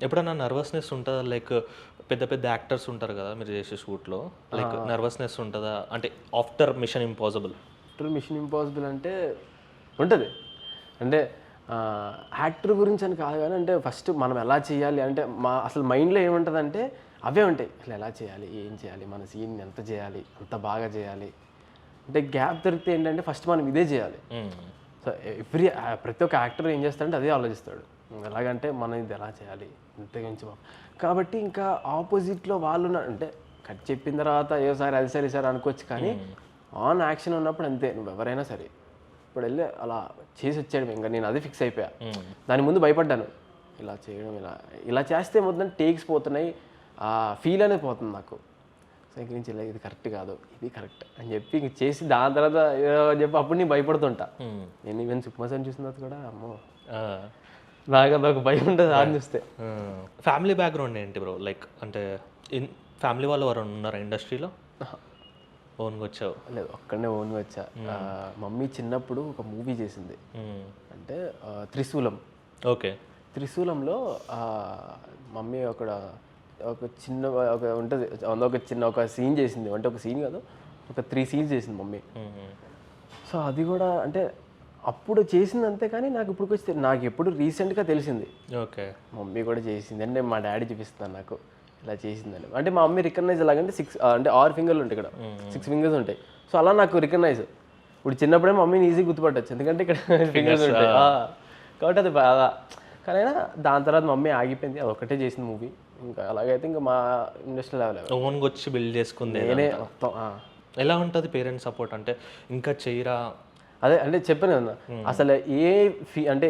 ఎప్పుడన్నా నర్వస్నెస్ ఉంటుందా? లైక్ పెద్ద పెద్ద యాక్టర్స్ ఉంటారు కదా మీరు చేసే షూట్లో, లైక్ నర్వస్నెస్ ఉంటుందా అంటే after mission impossible? Mission impossible అంటే ఉంటుంది. అంటే యాక్టర్ గురించి అని కాదు కానీ, అంటే ఫస్ట్ మనం ఎలా చేయాలి అంటే అసలు మైండ్లో ఏముంటుందంటే అవే ఉంటాయి. అసలు ఎలా చేయాలి, ఏం చేయాలి, మన సీన్ ఎంత చేయాలి, అంత బాగా చేయాలి. అంటే గ్యాప్ దొరికితే ఏంటంటే ఫస్ట్ మనం ఇదే చేయాలి. సో ప్రతి ఒక్క యాక్టర్ ఏం చేస్తాడంటే అదే ఆలోచిస్తాడు. ఎలాగంటే మనం ఇది ఎలా చేయాలి, ఇంతకుమించి కాబట్టి ఇంకా ఆపోజిట్లో వాళ్ళు అంటే కట్ చెప్పిన తర్వాత ఏ సార్ అది సరే సార్ అనుకోవచ్చు, కానీ ఆన్ యాక్షన్ ఉన్నప్పుడు అంతే. నువ్వు ఎవరైనా సరే ఇప్పుడు వెళ్ళి అలా చేసి వచ్చాడు. ఇంకా నేను అది ఫిక్స్ అయిపోయా. దాని ముందు భయపడ్డాను. ఇలా చేయడం ఇలా చేస్తే మొత్తం టేక్స్ పోతున్నాయి, ఫీల్ అనేది పోతుంది నాకు. సో ఇంక నుంచి ఇలా ఇది కరెక్ట్ కాదు, ఇది కరెక్ట్ అని చెప్పి ఇంక చేసి దాని తర్వాత చెప్పి అప్పుడు నేను భయపడుతుంటా. నేను ఈవెన్ సుకుమార్ చూసిన తర్వాత కూడా అమ్మో నాకు అదొక భయం ఉంటుంది అని చూస్తే. ఫ్యామిలీ బ్యాక్గ్రౌండ్ ఏంటి బ్రో? లైక్ అంటే ఫ్యామిలీ వాళ్ళు ఎవరు ఉన్నారా ఇండస్ట్రీలో? ఓన్గా వచ్చావు? లేదు, ఒక్కడనే ఓన్గా వచ్చా. మమ్మీ చిన్నప్పుడు ఒక మూవీ చేసింది, అంటే త్రిశూలం. ఓకే. త్రిశూలంలో మమ్మీ ఒక చిన్న ఉంటుంది, ఒక సీన్ చేసింది. అంటే ఒక సీన్ కాదు, ఒక 3 scenes చేసింది మమ్మీ. సో అది కూడా అంటే అప్పుడు చేసింది అంతే, కానీ నాకు ఇప్పుడు వచ్చి నాకు ఎప్పుడు రీసెంట్గా తెలిసింది. ఓకే, మమ్మీ కూడా చేసింది. అంటే మా డాడీ చూపిస్తున్నాను నాకు ఇలా చేసిందని. అంటే మా మమ్మీ రికగ్నైజ్ ఎలాగంటే 6 ఫింగర్లు ఉంటాయి, ఇక్కడ 6 fingers ఉంటాయి. సో అలా నాకు రికగ్నైజ్. ఇప్పుడు చిన్నప్పుడే మమ్మీని ఈజీ గుర్తుపట్టచ్చు, ఎందుకంటే ఇక్కడ ఫింగర్స్ ఉంటాయి కాబట్టి అది బాగా. కానీ దాని తర్వాత మమ్మీ ఆగిపోయింది, అది ఒకటే చేసింది మూవీ. ఇంకా అలాగైతే ఇంకా మా ఇండస్ట్రీ లెవెల్ ఓన్గా వచ్చి బిల్డ్ చేసుకుంది నేనే మొత్తం. ఎలా ఉంటుంది పేరెంట్స్ సపోర్ట్? అంటే ఇంకా చేయరా? అదే అంటే చెప్పాను కదా, అసలు అంటే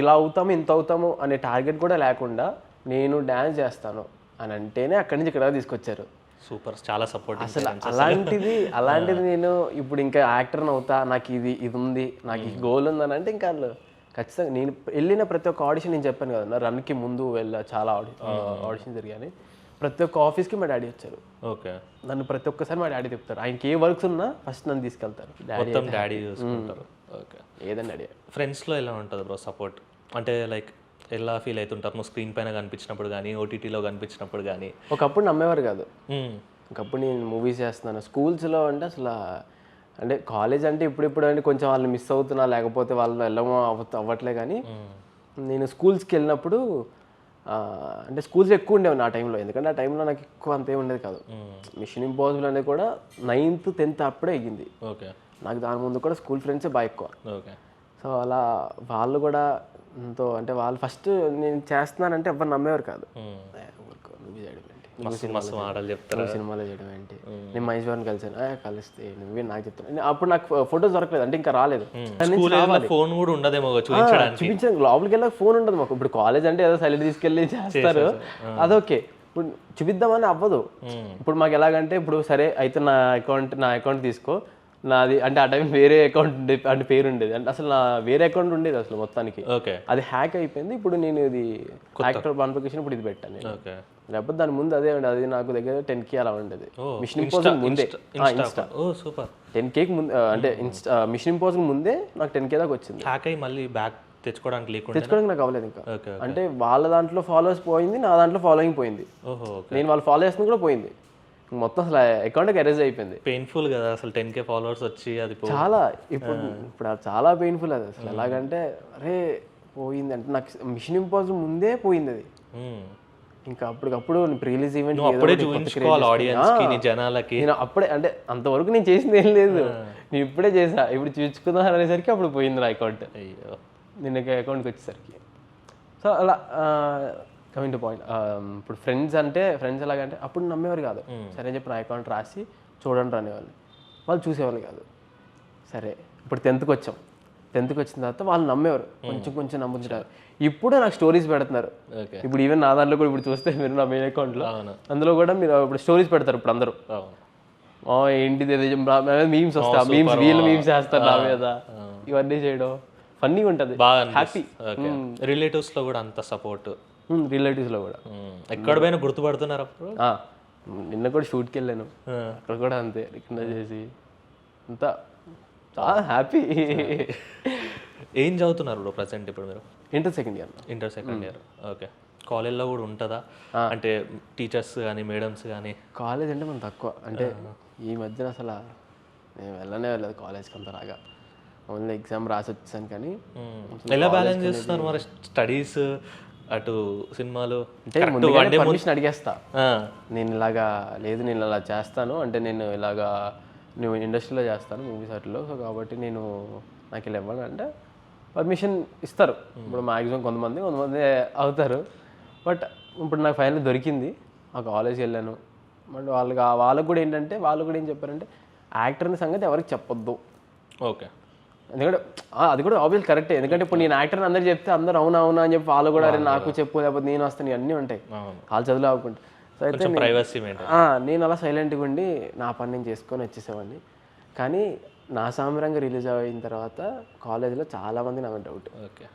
ఇలా అవుతాము ఇంత అవుతాము అనే టార్గెట్ కూడా లేకుండా నేను డ్యాన్స్ చేస్తాను అని అంటేనే అక్కడి నుంచి ఇక్కడ తీసుకొచ్చారు. సూపర్, చాలా సపోర్ట్. అసలు అలాంటిది నేను ఇప్పుడు ఇంకా యాక్టర్ని అవుతా, నాకు ఇది ఉంది, నాకు ఈ గోల్ ఉందని అంటే ఇంకా వాళ్ళు ఖచ్చితంగా. నేను వెళ్ళిన ప్రతి ఒక్క ఆడిషన్ నేను చెప్పాను కదా, రన్కి ముందు చాలా ఆడిషన్ జరిగాయి. ప్రతి ఒక్క ఆఫీస్కి మా డాడీ వచ్చారు. ఓకే. నన్ను ప్రతి ఒక్కసారి మా డాడీ చెప్తారు. ఆయనకి ఏ వర్క్స్ ఉన్నా ఫస్ట్ నన్ను తీసుకెళ్తారు. డాడీ చూసుకుంటారు. ఓకే. ఏదన్నా డాడీ. ఫ్రెండ్స్లో ఎలా ఉంటుంది బ్రో సపోర్ట్? అంటే లైక్ ఎలా ఫీల్ అవుతుంటారు నువ్వు స్క్రీన్ పైన కనిపించినప్పుడు కానీ, ఓటీటీలో కనిపించినప్పుడు కానీ? ఒకప్పుడు నమ్మేవారు కాదు. ఒకప్పుడు నేను మూవీస్ చేస్తున్నాను స్కూల్స్లో అంటే అసలు, అంటే కాలేజ్ అంటే ఇప్పుడు అంటే కొంచెం వాళ్ళని మిస్ అవుతున్నా, లేకపోతే వాళ్ళు వెళ్ళమో అవ్వట్లే. కానీ నేను స్కూల్స్కి వెళ్ళినప్పుడు అంటే స్కూల్స్ ఎక్కువ ఉండేవి నా టైంలో, ఎందుకంటే ఆ టైంలో నాకు ఎక్కువ అంతే ఉండేది కాదు. మిషన్ ఇంపాసిబుల్ అనేది కూడా 9th 10th అప్పుడే అయ్యింది. ఓకే. నాకు దాని ముందు కూడా స్కూల్ ఫ్రెండ్సే బాగా ఎక్కువ. ఓకే. సో అలా వాళ్ళు కూడా ఎంతో, అంటే వాళ్ళు ఫస్ట్ నేను చేస్తున్నానంటే ఎవరు నమ్మేవారు కాదు. నువ్వు చేయడం ఏంటి, సినిమాలో చేయడం ఏంటి, నేను మహేష్ బాబుని కలిస్తే నువ్వే నాకు చెప్తాను. అప్పుడు నాకు ఫొటోస్ దొరకలేదు, అంటే ఇంకా రాలేదు. ఫోన్ కూడా ఉండదేమో చూపించాను, లోపలికి వెళ్ళాక ఫోన్ ఉండదు మాకు. ఇప్పుడు కాలేజ్ అంటే ఏదో సైలెంట్ తీసుకెళ్ళి చేస్తారు, అదొకే. ఇప్పుడు చూపిద్దామని అవ్వదు. ఇప్పుడు మాకు ఎలాగంటే, ఇప్పుడు సరే అయితే నా అకౌంట్ తీసుకో, నాది అంటే ఆ టైం వేరే అకౌంట్ అంటే పేరు ఉండేది, అంటే అసలు నా వేరే అకౌంట్ ఉండేది అసలు మొత్తానికి. అది హ్యాక్ అయిపోయింది. ఇప్పుడు నేను ఇది యాక్టర్ కాన్ఫిగరేషన్ ఇప్పుడు ఇది పెట్టాను. లేకపోతే దాని ముందు అదే ఉండేది, అది నాకు దగ్గర 10K అలా ఉండేది. మిషన్ ఇంపాసిబుల్ ముందే 10K ముందు, అంటే మిషన్ ఇంపాసిబుల్ ముందే నాకు 10K దాకా వచ్చింది. హ్యాక్ అయ్యి మళ్ళీ బ్యాక్ తెచ్చుకోవడానికి నాకు అవ్వలేదు ఇంకా. అంటే వాళ్ళ దాంట్లో ఫాలోవర్స్ పోయింది, నా దాంట్లో ఫాలోయింగ్ పోయింది. నేను వాళ్ళు ఫాలో చేస్తుంది కూడా పోయింది. మొత్తం అసలు అకౌంట్కి ఎరేజ్ అయిపోయింది. పెయిన్ఫుల్ కదా అసలు 10K ఫాలోవర్స్ వచ్చి, అది చాలా ఇప్పుడు అది చాలా పెయిన్ఫుల్. అది అసలు ఎలాగంటే అరే పోయింది అంటే నాకు మిషన్ ఇంపాసిబుల్ ముందే పోయింది అది. ఇంకా అప్పటికప్పుడు రిలీజ్ ఈవెంట్ జనాలకి నేను అప్పుడే, అంటే అంతవరకు నేను చేసింది ఏం లేదు, నేను ఇప్పుడే చేసా. ఇప్పుడు చూసుకుందాం అనేసరికి అప్పుడు పోయింది నా అకౌంట్. నేను అకౌంట్కి వచ్చేసరికి. సో అలా కమింగ్ టు పాయింట్, ఇప్పుడు ఫ్రెండ్స్ ఎలాగంటే అప్పుడు నమ్మేవారు కాదు. సరే అని చెప్పి నా అకౌంట్ రాసి చూడండి అనేవాళ్ళు, వాళ్ళు చూసేవాళ్ళు కాదు. సరే ఇప్పుడు 10th వచ్చిన తర్వాత వాళ్ళు నమ్మేవారు, కొంచెం నమ్ముతున్నారు. ఇప్పుడు నాకు స్టోరీస్ పెడుతున్నారు. ఇప్పుడు ఈవెన్ నా దాంట్లో కూడా ఇప్పుడు చూస్తే మీరు నా మెయిన్ అకౌంట్లో అందులో కూడా మీరు ఇప్పుడు స్టోరీస్ పెడతారు. ఇప్పుడు అందరూ ఏంటిది మీమ్స్ వస్తాయి, వీళ్ళు మీమ్స్ చేస్తారు నా మీద, ఇవన్నీ చేయడం ఫన్నీగా ఉంటుంది, హ్యాపీ. రిలేటివ్స్లో కూడా అంత సపోర్ట్, రిలేటివ్స్లో కూడా ఎక్కడ పోయినా గుర్తుపడుతున్నారు. అప్పుడు నిన్న కూడా షూట్కి వెళ్ళాను, అక్కడ కూడా అంతే రికగ్నైజ్ చేసి అంతా చాలా హ్యాపీ. ఏం చదువుతున్నారు బ్రో ప్రజెంట్ ఇప్పుడు మీరు? Inter second year. ఓకే. కాలేజ్లో కూడా ఉంటుందా అంటే టీచర్స్ కానీ మేడమ్స్ కానీ? కాలేజ్ అంటే మనం తక్కువ అంటే ఈ మధ్యన అసలు నేను వెళ్ళలేదు కాలేజ్కి అంతలాగా. ఓన్లీ ఎగ్జామ్ రాసి వచ్చాను కానీ ఎలా బ్యాలెన్స్ చేస్తున్నారు మరి స్టడీస్ అటు సినిమాలు? అంటే ముందుగానే పర్మిషన్ అడిగేస్తా, నేను ఇలాగా లేదు నేను ఇలా చేస్తాను అంటే నేను ఇలాగా నువ్వు ఇండస్ట్రీలో చేస్తాను మూవీస్ వాటిలో, సో కాబట్టి నేను నాకు ఇలా ఇవ్వాలి అంటే పర్మిషన్ ఇస్తారు. ఇప్పుడు మ్యాక్సిమం కొంతమంది అవుతారు. బట్ ఇప్పుడు నాకు ఫైనల్ దొరికింది, ఆ కాలేజ్కి వెళ్ళాను. బట్ వాళ్ళకు కూడా ఏంటంటే వాళ్ళు కూడా ఏం చెప్పారంటే యాక్టర్ అనే సంగతి ఎవరికి చెప్పొద్దు. ఓకే, ఎందుకంటే అది కూడా ఆబ్వియస్ కరెక్టే. ఎందుకంటే ఇప్పుడు నేను యాక్టర్ని అందరు చెప్తే అందరు అవునా అని చెప్పి వాళ్ళు కూడా అరే నాకు చెప్పు లేకపోతే నేను వస్తాను అన్నీ ఉంటాయి వాళ్ళు చదువులు అవ్వకుండా. సో అయితే నేను అలా సైలెంట్గా ఉండి నా పని నేను చేసుకొని వచ్చేసేవాడిని. కానీ నా సామిరంగా రిలీజ్ అయిన తర్వాత కాలేజ్లో చాలామంది నాకు డౌట్, ఓకే